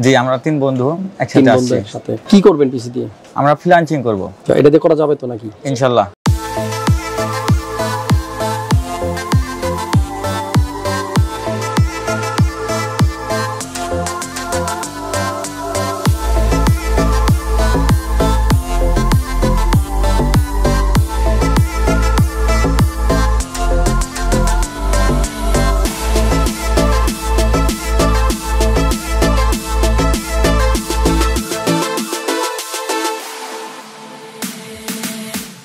জি, আমরা তিন বন্ধু একসাথে আছি। সাথে কি করবেন পিসি দিয়ে? আমরা ফ্রিল্যান্সিং করব। এটা দিয়ে করা যাবে তো নাকি? ইনশাআল্লাহ।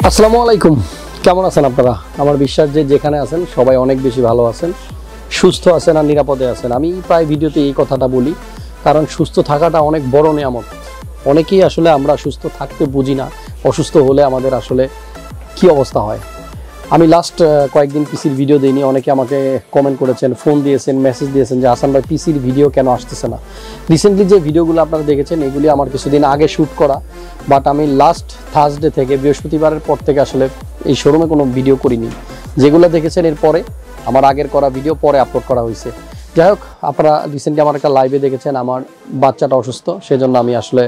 আসসালামু আলাইকুম, কেমন আছেন আপনারা? আমার বিশ্বাস যে যেখানে আছেন সবাই অনেক বেশি ভালো আছেন, সুস্থ আছেন আর নিরাপদে আছেন। আমি প্রায় ভিডিওতে এই কথাটা বলি, কারণ সুস্থ থাকাটা অনেক বড় নিয়ামত। অনেকেই আসলে আমরা সুস্থ থাকতে বুঝি না, অসুস্থ হলে আমাদের আসলে কি অবস্থা হয়। আমি লাস্ট কয়েকদিন পিসির ভিডিও দিইনি, অনেকে আমাকে কমেন্ট করেছেন, ফোন দিয়েছেন, মেসেজ দিয়েছেন যে হাসান ভাই পিসির ভিডিও কেন আসতেছে না। রিসেন্টলি যে ভিডিওগুলো আপনারা দেখেছেন এগুলি আমার কিছুদিন আগে শ্যুট করা, বাট আমি লাস্ট থার্সডে থেকে বৃহস্পতিবারের পর থেকে আসলে এই শোরুমে কোনো ভিডিও করিনি। যেগুলো দেখেছেন এরপরে আমার আগের করা ভিডিও পরে আপলোড করা হয়েছে। যাই হোক, আপনারা রিসেন্টলি আমার একটা লাইভে দেখেছেন আমার বাচ্চাটা অসুস্থ, সেজন্য আমি আসলে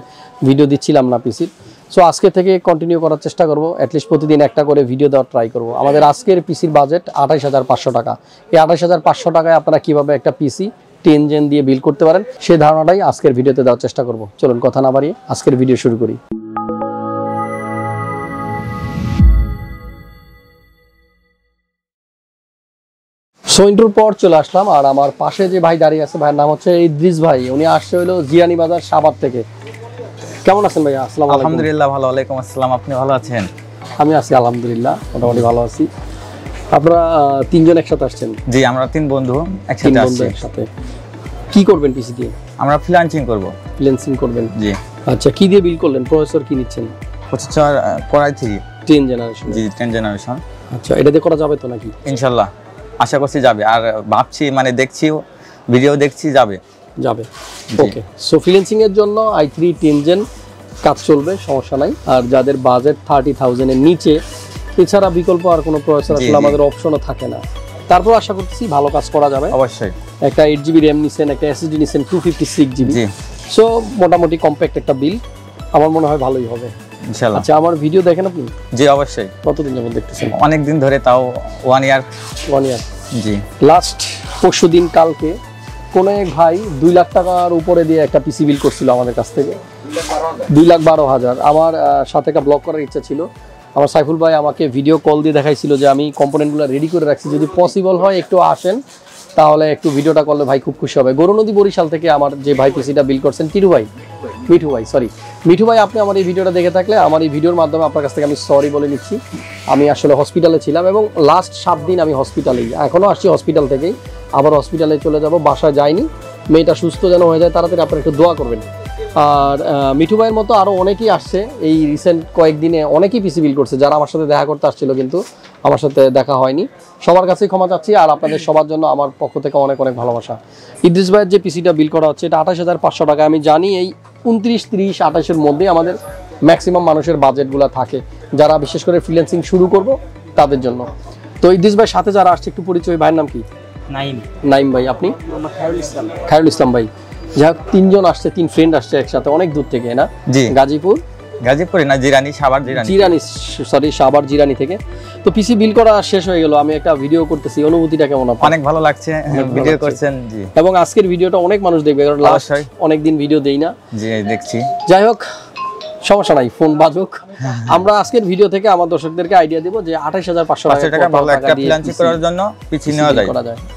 ভিডিও দিচ্ছিলাম না পিসির। সো আজকে থেকে কন্টিনিউ করার চেষ্টা করবো, অ্যাটলিস্ট প্রতিদিন একটা করে ভিডিও দেওয়ার ট্রাই করবো। আমাদের আজকের পিসির বাজেট 28,500 টাকা। এই 28,500 টাকায় আপনারা কীভাবে একটা পিসি 10 জেন দিয়ে বিল করতে পারেন সেই ধারণাটাই আজকের ভিডিওতে দেওয়ার চেষ্টা করব। চলুন কথা না বাড়িয়ে আজকের ভিডিও শুরু করি। সো ইন্ট্রোর পর চলে আসলাম, আর আমার পাশে যে ভাই দাঁড়িয়ে আছে, ভাইয়ের নাম হচ্ছে ইদ্রিস ভাই। উনি আসছে হলো জিরানি বাজার সাভার থেকে। কেমন আছেন ভাইয়া? আসসালামু আলাইকুম। আলহামদুলিল্লাহ ভালো। ওয়ালাইকুম আসসালাম। আপনি ভালো আছেন? আমি আছি আলহামদুলিল্লাহ, মোটামুটি ভালো আছি। আপনারা তিনজন একসাথে আসছেন? জি, আমরা তিন বন্ধু একসাথে আসছি। কি করবেন পিসি দিয়ে? আমরা ফ্রিল্যান্সিং করব। ফ্রিল্যান্সিং করবেন? জি। আচ্ছা, কি দিয়ে বিল করলেন? প্রসেসর কি নিচ্ছেন? Processor Core i3 10 generation. জি, 10 জেনারেশন। আচ্ছা, এটা দিয়ে করা যাবে তো নাকি? ইনশাআল্লাহ, আশা করছি যাবে। আর ভাবছি, মানে দেখছি, ভিডিও দেখছি, যাবে। ওকে। সো ফ্রিল্যান্সিং এর জন্য i3 10 জেন কাজ চলবে, সমস্যা নাই। আর যাদের বাজেট 30,000 এর নিচে, এছাড়া বিকল্প আর কোনো প্রসেসর আসলে আমাদের অপশনও থাকে না। তারপর আশা করতেছি ভালো কাজ করা যাবে। অবশ্যই। একটা 8GB র্যাম নিছেন, একটা SSD নিছেন 256GB। জি। সো মোটামুটি কম্প্যাক্ট একটা বিল আমার মনে হয় ভালোই হবে ইনশাআল্লাহ। আচ্ছা, আমার ভিডিও দেখেন আপনি? জি, অবশ্যই। কতদিন যাবত দেখতেছেন? অনেক দিন ধরে, তাও 1 ইয়ার। জি। লাস্ট পরশু দিন কালকে কোন এক ভাই 2 লাখ টাকার উপরে দিয়ে একটা পিসি বিল করছিল আমাদের কাছ থেকে, 2,12,000। আমার সাথে একটা ব্লগ করার ইচ্ছা ছিল। আমার সাইফুল ভাই আমাকে ভিডিও কল দিয়ে দেখাইছিল যে আমি কম্পোনেন্টগুলো রেডি করে রাখছি, যদি পসিবল হয় একটু আসেন, তাহলে একটু ভিডিওটা করলে ভাই খুব খুশি হবে। গৌরনদী বরিশাল থেকে আমার যে ভাই পিসিটা বিল করছেন, মিঠু ভাই, আপনি আমার এই ভিডিওটা দেখে থাকলে আমার এই ভিডিওর মাধ্যমে আপনার কাছ থেকে আমি সরি বলে নিচ্ছি। আমি আসলে হসপিটালে ছিলাম এবং লাস্ট 7 দিন আমি হসপিটালেই, এখনও আসছি হসপিটাল থেকেই, আবার হসপিটালে চলে যাব, বাসায় যাইনি। মেয়েটা সুস্থ যেন হয়ে যায় তাড়াতাড়ি, আপনারা একটু দোয়া করবেন। আর মিঠু ভাইয়ের মতো আরও অনেকেই আসছে এই রিসেন্ট কয়েকদিনে, অনেকেই পিসি বিল করছে যারা আমার সাথে দেখা করতে আসছিল, কিন্তু আমার সাথে দেখা হয়নি। সবার কাছেই ক্ষমা চাচ্ছি, আর আপনাদের সবার জন্য আমার পক্ষ থেকে অনেক অনেক ভালোবাসা। ইদ্রিস ভাইয়ের যে পিসিটা বিল করা হচ্ছে এটা 28,500 টাকা। আমি জানি এই 29, 30, 28-এর মধ্যেই আমাদের ম্যাক্সিমাম মানুষের বাজেটগুলো থাকে, যারা বিশেষ করে ফ্রিল্যান্সিং শুরু করব তাদের জন্য। তো ইদ্রিস ভাইয়ের সাথে যারা আসছে একটু পরিচয়। ভাইয়ের নাম কি? নাইম ভাই। আপনি? খায়রুল ইসলাম ভাই। যাই হোক, 3 জন আসছে, 3 ফ্রেন্ড আসছে একসাথে, অনেক দূর থেকে না? জি। গাজীপুর না, সাভার জিরানি থেকে। তো পিসি বিল করা শেষ হয়ে গেল, আমি একটা ভিডিও করতেছি, অনুভূতিটা কেমন? অনেক ভালো লাগছে, ভিডিও করছেন। জি। এবং আজকের ভিডিওটা অনেক মানুষ দেখবে, কারণ লাস্ট অনেকদিন ভিডিও দেই না। জি, দেখছি। যাই হোক, সমস্যা নাই, ফোন বাজুক। আমরা আজকের ভিডিও থেকে আমার দর্শকদেরকে আইডিয়া দেব যে 28,500 টাকা ভালো একটা ফ্রিল্যান্সিং করার জন্য পিসি নেওয়া যায়।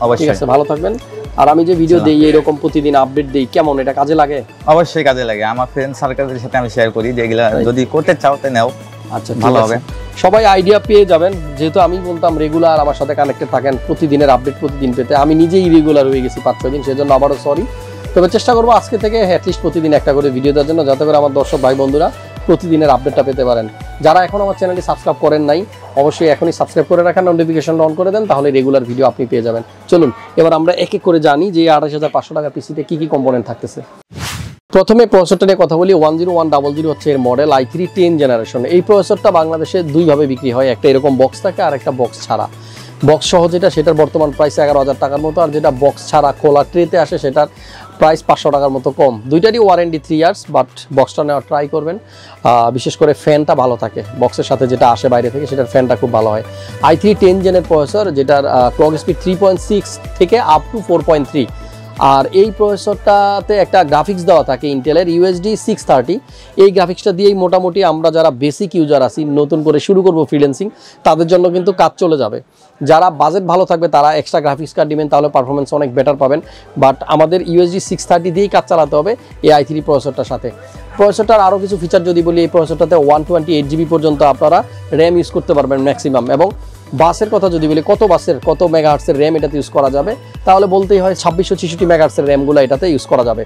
অবশ্যই। ঠিক আছে, ভালো থাকবেন। আর আমি যে ভিডিও দেই, এরকম প্রতিদিন আপডেট দেই, কেমন এটা কাজে লাগে? অবশ্যই কাজে লাগে। আমার ফ্রেন্ড সার্কেলের সাথে আমি শেয়ার করি, যেগুলা যদি করতে চাও তে নাও। আচ্ছা, ভালো হবে। সবাই আইডিয়া পেয়ে যাবেন, যেহেতু আমি বলতাম রেগুলার আমার সাথে কানেক্টেড থাকেন, প্রতিদিনের আপডেট প্রতিদিন পেতে। আমি নিজেই রেগুলার হয়ে গেছি 5-6 দিন, সেজন্য আবারও সরি। তবে চেষ্টা করবো আজকে থেকে অ্যাটলিস্ট প্রতিদিন একটা করে ভিডিও দেওয়ার জন্য, যাতে করে আমার দর্শক ভাই বন্ধুরা প্রতিদিনের আপডেটটা পেতে পারেন। যারা এখন আমার চ্যানেলটি সাবস্ক্রাইব করেন নাই, অবশ্যই এখনই সাবস্ক্রাইব করে রাখেন, নোটিফিকেশনটা অন করে দেন, তাহলে রেগুলার ভিডিও আপনি পেয়ে যাবেন। চলুন এবার আমরা এক এক করে জানি যে 28,500 টাকা পিসিতে কি কি কম্পোনেন্ট থাকতেছে। প্রথমে প্রসেসরটা নিয়ে কথা বলি। 10100 হচ্ছে এর মডেল, i3 10 জেনারেশন। এই প্রসেসরটা বাংলাদেশে দুইভাবে বিক্রি হয়, একটা এরকম বক্স থাকে আর একটা বক্স ছাড়া। বক্স সহ যেটা সেটার বর্তমান প্রাইস 11,000 টাকার মতো, আর যেটা বক্স ছাড়া খোলা ট্রেতে আসে সেটার প্রাইস 500 টাকার মতো কম। দুইটারই ওয়ারেন্টি 3 ইয়ার্স, বাট বক্সটা নেওয়ার ট্রাই করবেন। বিশেষ করে ফ্যানটা ভালো থাকে, বক্সের সাথে যেটা আসে বাইরে থেকে সেটার ফ্যানটা খুব ভালো হয়। i3 10 জেনের প্রসেসর, যেটার ক্লক স্পিড 3.6 থেকে আপ টু 4.3। আর এই প্রসেসরটাতে একটা গ্রাফিক্স দেওয়া থাকে ইন্টেলের UHD 630। এই গ্রাফিক্সটা দিয়েই মোটামুটি আমরা যারা বেসিক ইউজার আছি, নতুন করে শুরু করব ফ্রিল্যান্সিং, তাদের জন্য কিন্তু কাজ চলে যাবে। যারা বাজেট ভালো থাকবে তারা এক্সট্রা গ্রাফিক্স কার্ড দিবেন, তাহলে পারফরমেন্স অনেক বেটার পাবেন। বাট আমাদের UHD 630 দিয়েই কাজ চালাতে হবে এই i3 প্রসেসরটার সাথে। প্রসেসরটার আরও কিছু ফিচার যদি বলি, এই প্রসেসরটাতে 128 GB পর্যন্ত আপনারা র্যাম ইউজ করতে পারবেন ম্যাক্সিমাম। এবং বাসের কথা যদি বলি, কত মেগাহার্টসের র্যাম এটাতে ইউজ করা যাবে, তাহলে বলতেই হয় 2666 মেগাহার্টসের র্যামগুলো এটাতে ইউজ করা যাবে।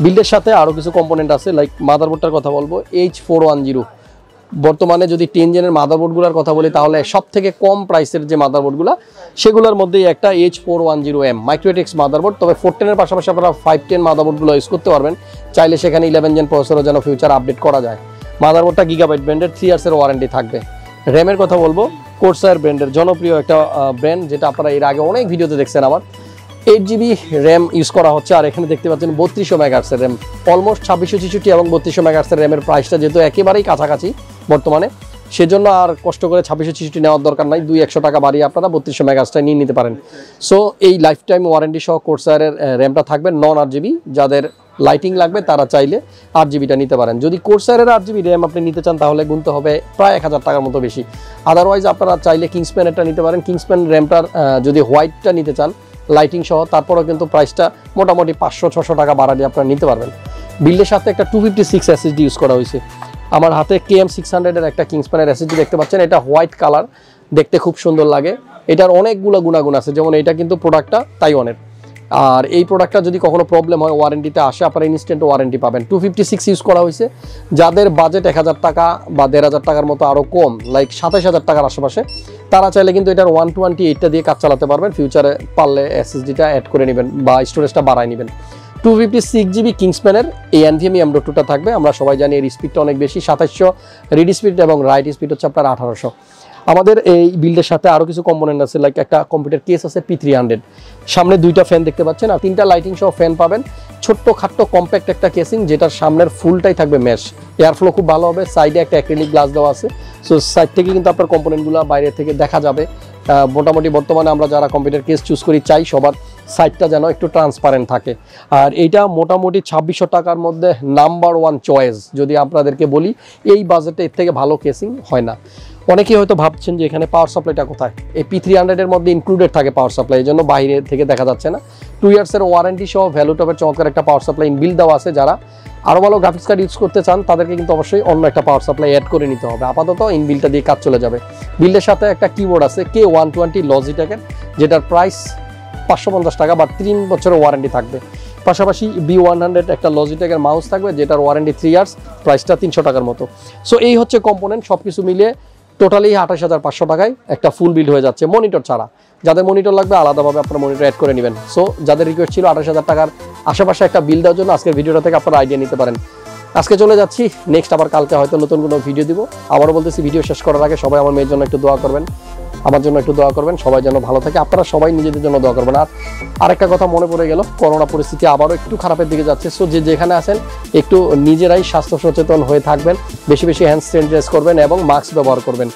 বিল্ডের সাথে আরও কিছু কম্পোনেন্ট আছে, লাইক মাদারবোর্ডটার কথা বলবো H410। বর্তমানে যদি 10 জেনের মাদারবোর্ডগুলোর কথা বলি, তাহলে সব থেকে কম প্রাইসের যে মাদারবোর্ডগুলো সেগুলোর মধ্যেই একটা H410M মাইক্রোটেক্স মাদারবোর্ড। তবে 410-এর পাশাপাশি আপনারা 510 মাদারবোর্ডগুলো ইউজ করতে পারবেন চাইলে, সেখানে 11 জেন প্রসেসরও যেন ফিউচার আপডেট করা যায়। মাদারবোর্ডটা গিগাবাইট ব্র্যান্ডের, 3 ইয়ার্সের ওয়ারেন্টি থাকবে। র্যামের কথা বলবো কোর্সার ব্র্যান্ডের, জনপ্রিয় একটা ব্র্যান্ড, যেটা আপনারা এর আগে অনেক ভিডিওতে দেখছেন আমার। 8 GB র্যাম ইউজ করা হচ্ছে, আর এখানে দেখতে পাচ্ছেন 3200 মেগাহার্টসের র্যাম। অলমোস্ট 2666 এবং 3200 মেগাহার্টসের র্যামের প্রাইসটা যেহেতু একেবারেই কাছাকাছি বর্তমানে, সেজন্য আর কষ্ট করে 2666 নেওয়ার দরকার নাই। 200-100 টাকা বাড়িয়ে আপনারা 3200 মেগাহার্টসটা নিয়ে নিতে পারেন। সো এই লাইফ টাইম ওয়ারেন্টি সহ কোর্সারের র্যামটা থাকবে নন 8 GB। যাদের লাইটিং লাগবে তারা চাইলে 8 জিবিটা নিতে পারেন। যদি কোর্সারের 8 GB র্যাম আপনি নিতে চান, তাহলে গুনতে হবে প্রায় 1000 টাকার মতো বেশি। আদারওয়াইজ আপনারা চাইলে কিংসম্যানেরটা নিতে পারেন। কিংসম্যান র্যামটার যদি হোয়াইটটা নিতে চান লাইটিং সহ, তারপরেও কিন্তু প্রাইসটা মোটামুটি 500-600 টাকা বাড়ালে আপনারা নিতে পারবেন। বিল্ডের সাথে একটা 256 SSD ইউজ করা হয়েছে। আমার হাতে KM600-এর একটা কিংসম্যানের SSD দেখতে পাচ্ছেন, এটা হোয়াইট কালার, দেখতে খুব সুন্দর লাগে। এটার অনেকগুলো গুণাগুণ আছে, যেমন এটা কিন্তু প্রোডাক্টটা তাইওয়ানের। আর এই প্রোডাক্টটা যদি কখনো প্রবলেম হয় ওয়ারেন্টিতে আসে, আপনারা ইনস্ট্যান্ট ওয়ারেন্টি পাবেন। 256 ইউজ করা হয়েছে। যাদের বাজেট 1000 টাকা বা 1500 টাকার মতো আরও কম, লাইক 27000 টাকার আশেপাশে, তারা চাইলে কিন্তু এটার 128টা দিয়ে কাজ চালাতে পারবেন। ফিউচারে পারলে SSDটা অ্যাড করে নেবেন বা স্টোরেজটা বাড়ায় নেবেন। 256 GB কিংসম্যানের এই NVMe M.2টা থাকবে। আমরা সবাই জানি এর স্পিডটা অনেক বেশি, 2700 রিড স্পিড এবং রাইট স্পিড হচ্ছে আপনার 1800। আমাদের এই বিল্ডের সাথে আরও কিছু কম্পোনেন্ট আছে, লাইক একটা কম্পিউটার কেস আছে P300, সামনে 2টা ফ্যান দেখতে পাচ্ছেন, আর 3টা লাইটিং সহ ফ্যান পাবেন। ছোট্ট খাট্ট কম্প্যাক্ট একটা কেসিং, যেটার সামনের ফুলটাই থাকবে ম্যাশ, এয়ার ফ্লো খুব ভালো হবে। সাইডে একটা অ্যাক্রিলিক গ্লাস দেওয়া আছে, সো সাইড থেকে কিন্তু আপনার কম্পোনেন্টগুলো বাইরে থেকে দেখা যাবে। মোটামুটি বর্তমানে আমরা যারা কম্পিউটার কেস চুজ করি চাই সবার সাইডটা যেন একটু ট্রান্সপারেন্ট থাকে। আর এইটা মোটামুটি 2600 টাকার মধ্যে নাম্বার 1 চয়েস। যদি আপনাদেরকে বলি এই বাজেটে এর থেকে ভালো কেসিং হয় না। অনেকেই হয়তো ভাবছেন যে এখানে পাওয়ার সাপ্লাইটা কোথায়, এই P300-এর মধ্যে ইনক্লুডেড থাকে পাওয়ার সাপ্লাই, এই জন্য বাইরে থেকে দেখা যাচ্ছে না। 2 ইয়ার্সের ওয়ারেন্টি সহ ভ্যালুটপের চমৎকার একটা পাওয়ার সাপ্লাই ইনবিল্ড দেওয়া আছে। যারা আরও ভালো গ্রাফিক্স কার্ড ইউজ করতে চান তাদেরকে কিন্তু অবশ্যই অন্য একটা পাওয়ার সাপ্লাই অ্যাড করে নিতে হবে। আপাতত ইনবিল্ডটা দিয়ে কাজ চলে যাবে। বিল্ডের সাথে একটা কিবোর্ড আছে K120 লজিটেকের, যেটার প্রাইস 550 টাকা, বা 3 বছরের ওয়ারেন্টি থাকবে। পাশাপাশি B100 একটা লজিটেকের মাউস থাকবে, যেটার ওয়ারেন্টি 3 ইয়ার্স, প্রাইসটা 300 টাকার মতো। সো এই হচ্ছে কম্পোনেন্ট, সব কিছু মিলিয়ে টোটালি 28500 টাকায় একটা ফুল বিল্ড হয়ে যাচ্ছে মনিটর ছাড়া। যাদের মনিটর লাগবে আলাদাভাবে আপনারা মনিটর অ্যাড করে নেবেন। সো যাদের রিকোয়েস্ট ছিল 28000 টাকার আশেপাশে একটা বিল দেওয়ার জন্য, আজকের ভিডিওটা থেকে আপনারা আইডিয়া নিতে পারেন। আজকে চলে যাচ্ছি, নেক্সট আবার কালকে হয়তো নতুন কোনো ভিডিও দিব। আবারও বলতেছি, ভিডিও শেষ করার আগে সবাই আমার মেয়ের জন্য একটু দোয়া করবেন, আমার জন্য একটু দোয়া করবেন, সবাই যেন ভালো থাকে। আপনারা সবাই নিজেদের জন্য দোয়া করবেন। আর আরেকটা কথা মনে পড়ে গেল, করোনা পরিস্থিতি আবারও একটু খারাপের দিকে যাচ্ছে। সো যেখানে আছেন একটু নিজেরাই স্বাস্থ্য সচেতন হয়ে থাকবেন, বেশি বেশি হ্যান্ড স্যানিটাইজ করবেন এবং মাস্ক ব্যবহার করবেন।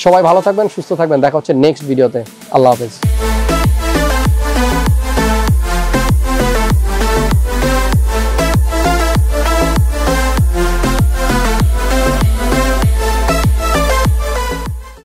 সবাই ভালো থাকবেন, সুস্থ থাকবেন। দেখা হচ্ছে নেক্সট ভিডিওতে। আল্লাহ হাফেজ।